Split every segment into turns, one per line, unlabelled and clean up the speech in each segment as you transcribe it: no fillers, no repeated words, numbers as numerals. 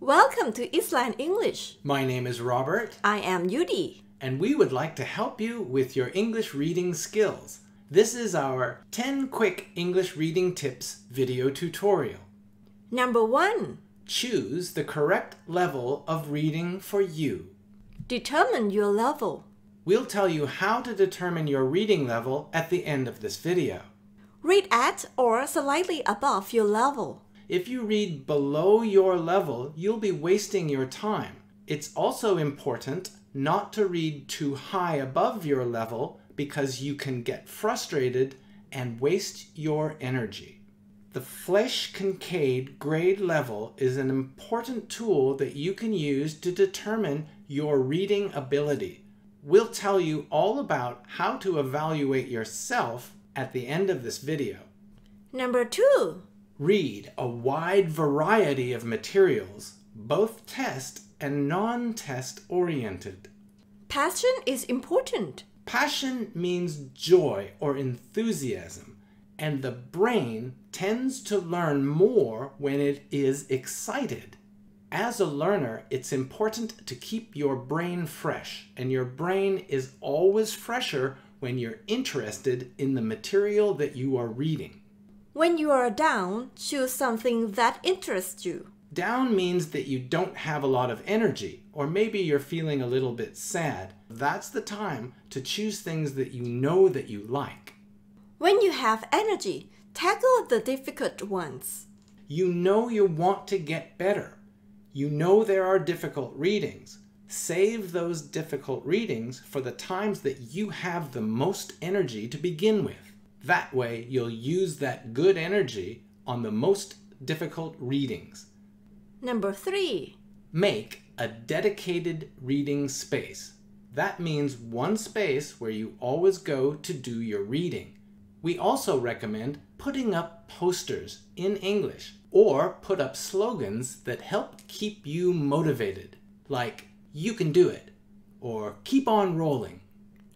Welcome to Eastland English.
My name is Robert.
I am Yudee.
And we would like to help you with your English reading skills. This is our 10 quick English reading tips video tutorial.
Number 1.
Choose the correct level of reading for you.
Determine your level.
We'll tell you how to determine your reading level at the end of this video.
Read at or slightly above your level.
If you read below your level, you'll be wasting your time. It's also important not to read too high above your level because you can get frustrated and waste your energy. The Flesh-Kincaid Grade Level is an important tool that you can use to determine your reading ability. We'll tell you all about how to evaluate yourself at the end of this video.
Number 2.
Read a wide variety of materials, both test and non-test oriented.
Passion is important.
Passion means joy or enthusiasm, and the brain tends to learn more when it is excited. As a learner, it's important to keep your brain fresh, and your brain is always fresher when you're interested in the material that you are reading.
When you are down, choose something that interests you.
Down means that you don't have a lot of energy, or maybe you're feeling a little bit sad. That's the time to choose things that you know that you like.
When you have energy, tackle the difficult ones.
You know you want to get better. You know there are difficult readings. Save those difficult readings for the times that you have the most energy to begin with. That way, you'll use that good energy on the most difficult readings.
Number 3.
Make a dedicated reading space. That means one space where you always go to do your reading. We also recommend putting up posters in English or put up slogans that help keep you motivated, like, "You can do it," or "Keep on rolling."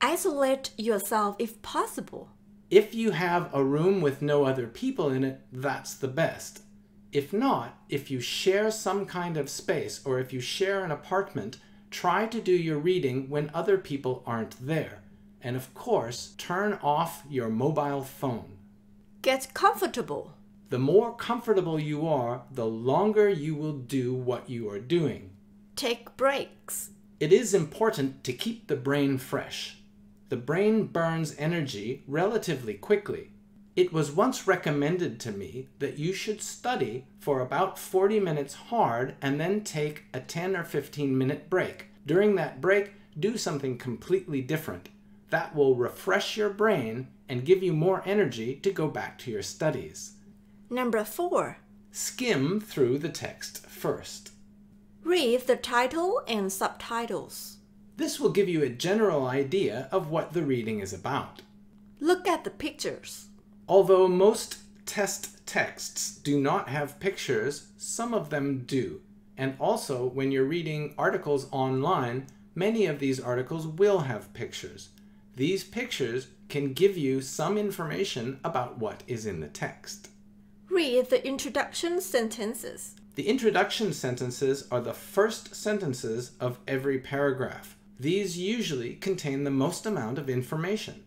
Isolate yourself if possible.
If you have a room with no other people in it, that's the best. If not, if you share some kind of space or if you share an apartment, try to do your reading when other people aren't there. And of course, turn off your mobile phone.
Get comfortable.
The more comfortable you are, the longer you will do what you are doing.
Take breaks.
It is important to keep the brain fresh. The brain burns energy relatively quickly. It was once recommended to me that you should study for about 40 minutes hard and then take a 10 or 15-minute break. During that break, do something completely different. That will refresh your brain and give you more energy to go back to your studies.
Number 4.
Skim through the text first.
Read the title and subtitles.
This will give you a general idea of what the reading is about.
Look at the pictures.
Although most test texts do not have pictures, some of them do. And also, when you're reading articles online, many of these articles will have pictures. These pictures can give you some information about what is in the text.
Read the introduction sentences.
The introduction sentences are the first sentences of every paragraph. These usually contain the most amount of information.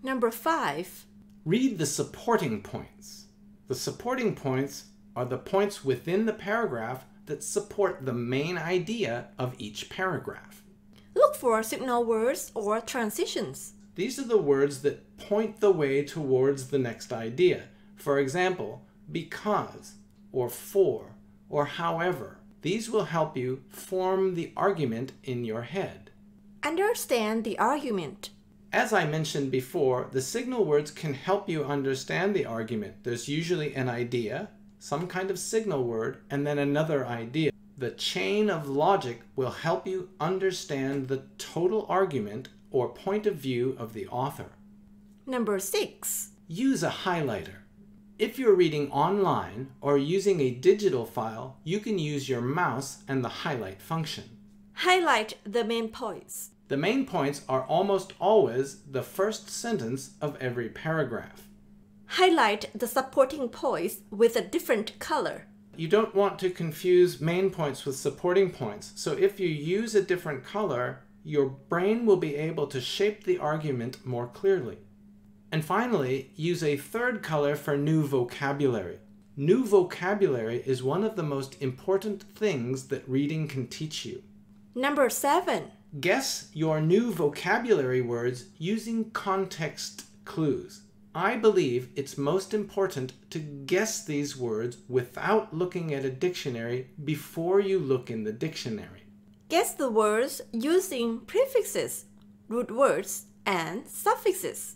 Number 5.
Read the supporting points. The supporting points are the points within the paragraph that support the main idea of each paragraph.
Look for signal words or transitions.
These are the words that point the way towards the next idea. For example, because, or for, or however. These will help you form the argument in your head.
Understand the argument.
As I mentioned before, the signal words can help you understand the argument. There's usually an idea, some kind of signal word, and then another idea. The chain of logic will help you understand the total argument or point of view of the author.
Number 6.
Use a highlighter. If you're reading online or using a digital file, you can use your mouse and the highlight function.
Highlight the main points.
The main points are almost always the first sentence of every paragraph.
Highlight the supporting points with a different color.
You don't want to confuse main points with supporting points. So if you use a different color, your brain will be able to shape the argument more clearly. And finally, use a third color for new vocabulary. New vocabulary is one of the most important things that reading can teach you.
Number 7.
Guess your new vocabulary words using context clues. I believe it's most important to guess these words without looking at a dictionary before you look in the dictionary.
Guess the words using prefixes, root words, and suffixes.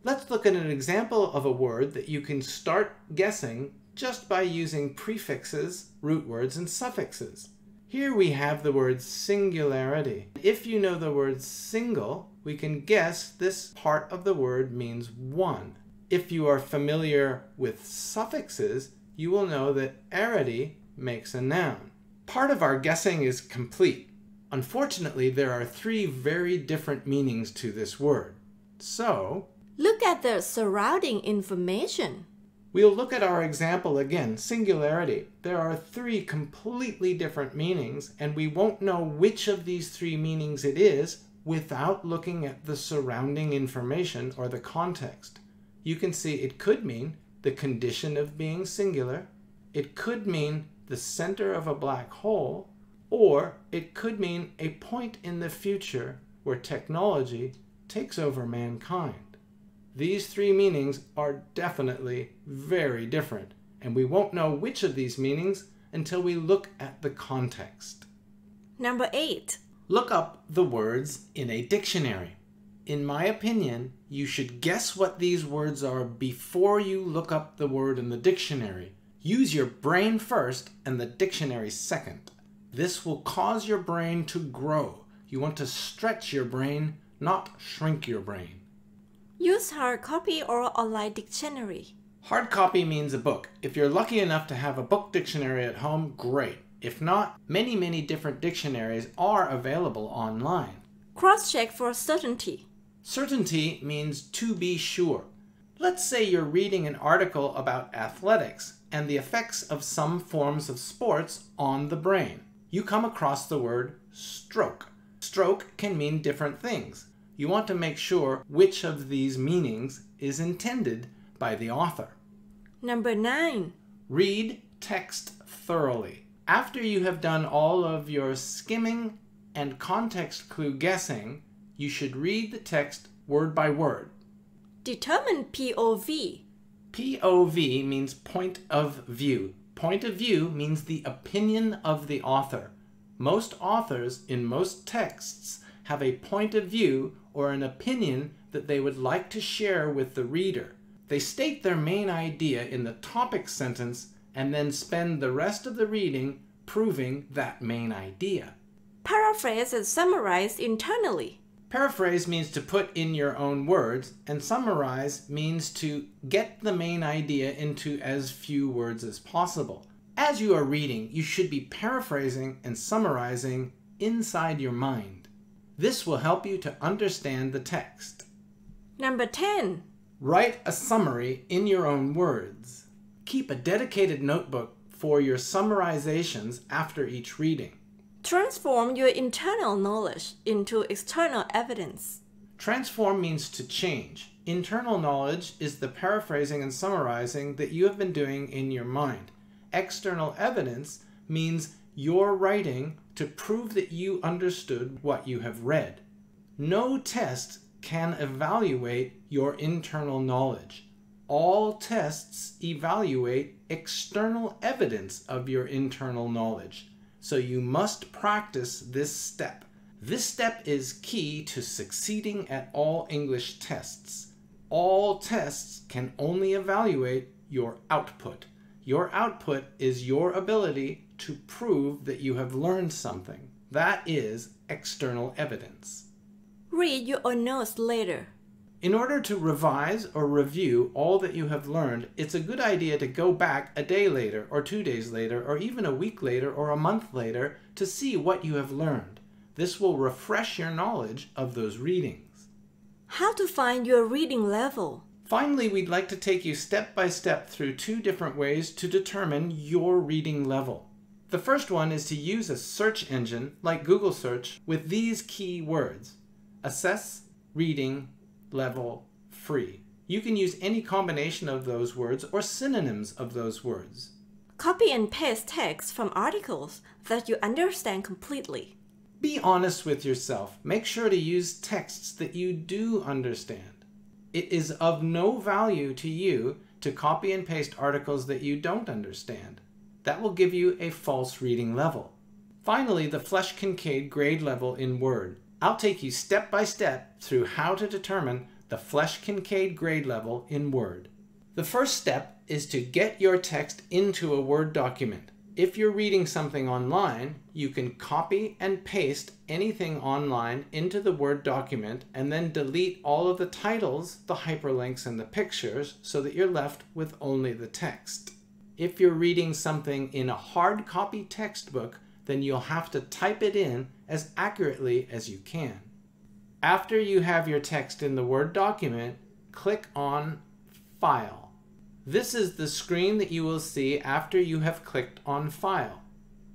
Let's look at an example of a word that you can start guessing just by using prefixes, root words, and suffixes. Here we have the word singularity. If you know the word single, we can guess this part of the word means one. If you are familiar with suffixes, you will know that arity makes a noun. Part of our guessing is complete. Unfortunately, there are 3 very different meanings to this word. So,
look at the surrounding information.
We'll look at our example again, singularity. There are 3 completely different meanings, and we won't know which of these 3 meanings it is without looking at the surrounding information or the context. You can see it could mean the condition of being singular, it could mean the center of a black hole, or it could mean a point in the future where technology takes over mankind. These 3 meanings are definitely very different, and we won't know which of these meanings until we look at the context.
Number 8.
Look up the words in a dictionary. In my opinion, you should guess what these words are before you look up the word in the dictionary. Use your brain first and the dictionary second. This will cause your brain to grow. You want to stretch your brain, not shrink your brain.
Use hard copy or online dictionary.
Hard copy means a book. If you're lucky enough to have a book dictionary at home, great. If not, many different dictionaries are available online.
Cross-check for certainty.
Certainty means to be sure. Let's say you're reading an article about athletics and the effects of some forms of sports on the brain. You come across the word stroke. Stroke can mean different things. You want to make sure which of these meanings is intended by the author.
Number 9.
Read text thoroughly. After you have done all of your skimming and context clue guessing, you should read the text word by word.
Determine POV.
POV means point of view. Point of view means the opinion of the author. Most authors in most texts have a point of view or an opinion that they would like to share with the reader. They state their main idea in the topic sentence and then spend the rest of the reading proving that main idea.
Paraphrase and summarize internally.
Paraphrase means to put in your own words, and summarize means to get the main idea into as few words as possible. As you are reading, you should be paraphrasing and summarizing inside your mind. This will help you to understand the text.
Number 10.
Write a summary in your own words. Keep a dedicated notebook for your summarizations after each reading.
Transform your internal knowledge into external evidence.
Transform means to change. Internal knowledge is the paraphrasing and summarizing that you have been doing in your mind. External evidence means your writing to prove that you understood what you have read. No test can evaluate your internal knowledge. All tests evaluate external evidence of your internal knowledge. So you must practice this step. This step is key to succeeding at all English tests. All tests can only evaluate your output. Your output is your ability to prove that you have learned something. That is external evidence.
Read your notes later.
In order to revise or review all that you have learned, it's a good idea to go back a day later, or 2 days later, or even a week later, or a month later to see what you have learned. This will refresh your knowledge of those readings.
How to find your reading level.
Finally, we'd like to take you step by step through 2 different ways to determine your reading level. The first one is to use a search engine like Google Search with these key words: assess, reading, level, free. You can use any combination of those words or synonyms of those words.
Copy and paste text from articles that you understand completely.
Be honest with yourself. Make sure to use texts that you do understand. It is of no value to you to copy and paste articles that you don't understand. That will give you a false reading level. Finally, the Flesh-Kincaid Grade Level in Word. I'll take you step by step through how to determine the Flesh-Kincaid Grade Level in Word. The first step is to get your text into a Word document. If you're reading something online, you can copy and paste anything online into the Word document and then delete all of the titles, the hyperlinks, and the pictures so that you're left with only the text. If you're reading something in a hard copy textbook, then you'll have to type it in as accurately as you can. After you have your text in the Word document, click on File. This is the screen that you will see after you have clicked on File.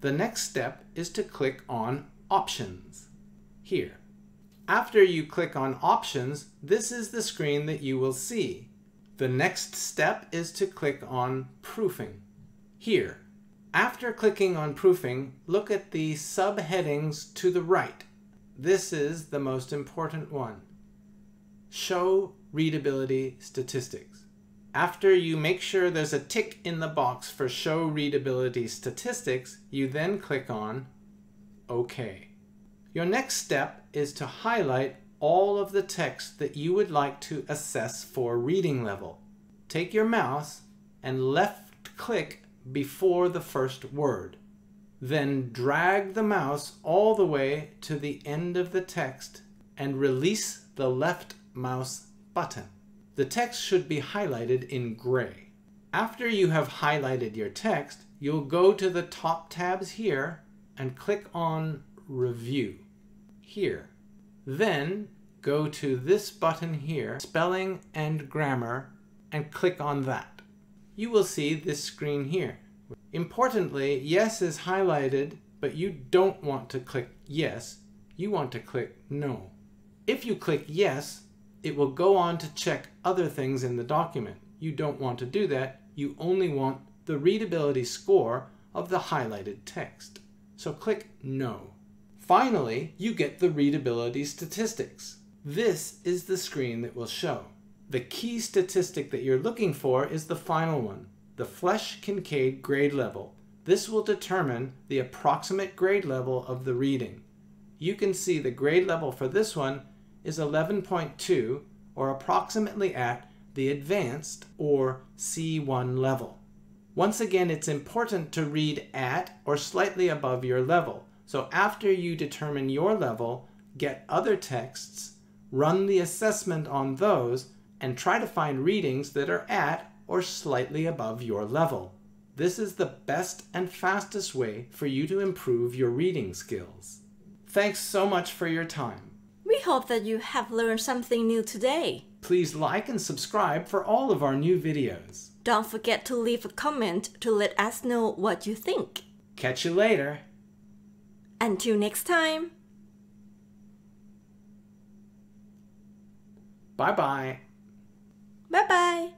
The next step is to click on Options here. After you click on Options, this is the screen that you will see. The next step is to click on Proofing here. After clicking on Proofing, look at the subheadings to the right. This is the most important one. Show Readability Statistics. After you make sure there's a tick in the box for Show Readability Statistics, you then click on OK. Your next step is to highlight all of the text that you would like to assess for reading level. Take your mouse and left-click before the first word. Then drag the mouse all the way to the end of the text and release the left mouse button. The text should be highlighted in gray. After you have highlighted your text, you'll go to the top tabs here and click on Review here. Then go to this button here, Spelling and Grammar, and click on that. You will see this screen here. Importantly, Yes is highlighted, but you don't want to click Yes. You want to click No. If you click Yes, it will go on to check other things in the document. You don't want to do that. You only want the readability score of the highlighted text. So click No. Finally, you get the readability statistics. This is the screen that will show. The key statistic that you're looking for is the final one, the Flesh-Kincaid Grade Level. This will determine the approximate grade level of the reading. You can see the grade level for this one is 11.2, or approximately at the advanced or C1 level. Once again, it's important to read at or slightly above your level. So after you determine your level, get other texts, run the assessment on those, and try to find readings that are at or slightly above your level. This is the best and fastest way for you to improve your reading skills. Thanks so much for your time.
We hope that you have learned something new today.
Please like and subscribe for all of our new videos.
Don't forget to leave a comment to let us know what you think.
Catch you later.
Until next time.
Bye-bye.
Bye-bye.